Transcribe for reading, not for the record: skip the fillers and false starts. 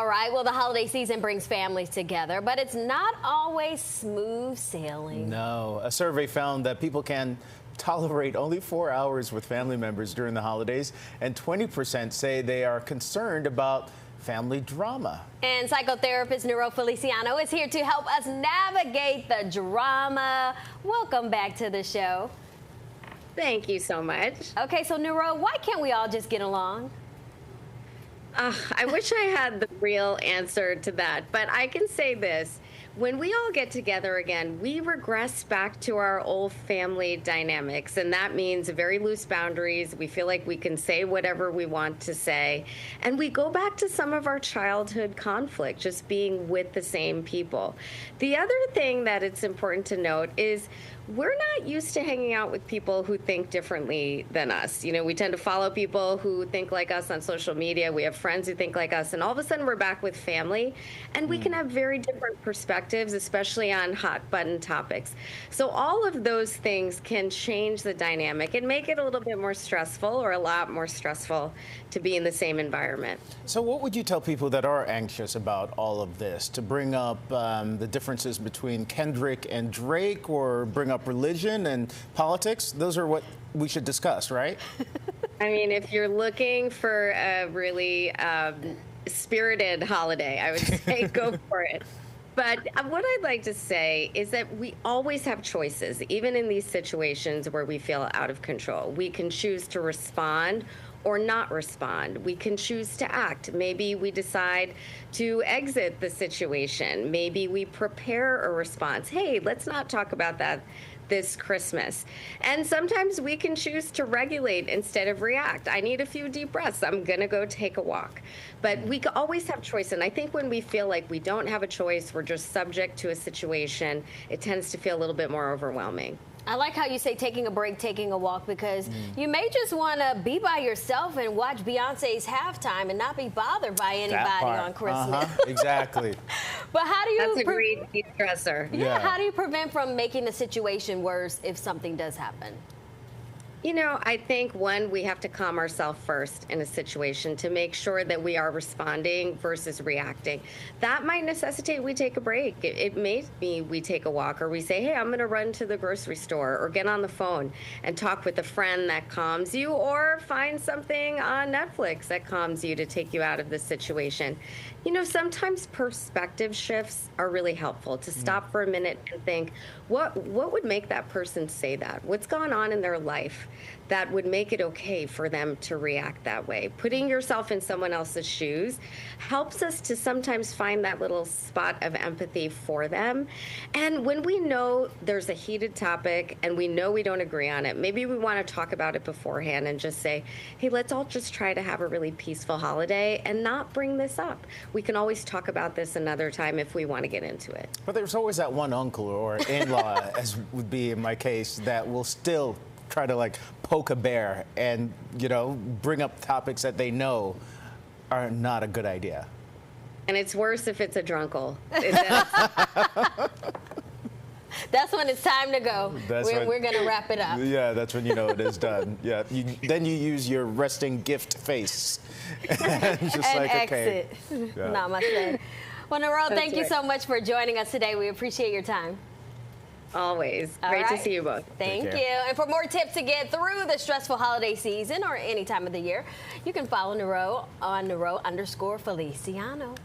All right, well, the holiday season brings families together, but it's not always smooth sailing. No, a survey found that people can tolerate only 4 hours with family members during the holidays, and 20% say they are concerned about family drama. And psychotherapist Niro Feliciano is here to help us navigate the drama. Welcome back to the show. Thank you so much. Okay, so Niro, why can't we all just get along? I wish I had the real answer to that, but I can say this. When we all get together again, we regress back to our old family dynamics, and that means very loose boundaries. We feel like we can say whatever we want to say, and we go back to some of our childhood conflict, just being with the same people. The other thing that it's important to note is we're not used to hanging out with people who think differently than us. You know, we tend to follow people who think like us on social media. We have friends who think like us, and all of a sudden we're back with family, and we can have very different perspectives, especially on hot button topics. So all of those things can change the dynamic and make it a little bit more stressful, or a lot more stressful, to be in the same environment. So what would you tell people that are anxious about all of this, to bring up the differences between Kendrick and Drake, or bring up religion and politics? Those are what we should discuss, right? I mean, if you're looking for a really spirited holiday, I would say go for it. But what I'd like to say is that we always have choices, even in these situations where we feel out of control. We can choose to respond or not respond. We can choose to act. Maybe we decide to exit the situation. Maybe we prepare a response. Hey, let's not talk about that this Christmas. And sometimes we can choose to regulate instead of react. I need a few deep breaths. I'm gonna go take a walk. But we always have choice. And I think when we feel like we don't have a choice, we're just subject to a situation, it tends to feel a little bit more overwhelming. I like how you say taking a break, taking a walk, because you may just want to be by yourself and watch Beyonce's halftime and not be bothered by anybody on Christmas. Exactly. But how do you... That's a great de-stressor. Yeah, how do you prevent from making the situation worse if something does happen? You know, I think, one, we have to calm ourselves first in a situation to make sure that we are responding versus reacting. That might necessitate we take a break. It may be we take a walk, or we say, hey, I'm going to run to the grocery store, or get on the phone and talk with a friend that calms you, or find something on Netflix that calms you to take you out of the situation. You know, sometimes perspective shifts are really helpful, to stop for a minute and think, what would make that person say that? What's gone on in their life that would make it okay for them to react that way? Putting yourself in someone else's shoes helps us to sometimes find that little spot of empathy for them. And when we know there's a heated topic and we know we don't agree on it, maybe we want to talk about it beforehand and just say, hey, let's all just try to have a really peaceful holiday and not bring this up. We can always talk about this another time if we want to get into it. But there's always that one uncle or in-law, as would be in my case, that will still try to like poke a bear and, you know, bring up topics that they know are not a good idea. And it's worse if it's a drunkle. That's when it's time to go. We're going to wrap it up. Yeah, that's when you know it is done. Yeah, then you use your resting gift face. Just and like, exit. Okay. Yeah. Namaste. Well, Niro, thank you so much for joining us today. We appreciate your time. Always. Great to see you both. Thank you. And for more tips to get through the stressful holiday season or any time of the year, you can follow Niro on Niro_Feliciano.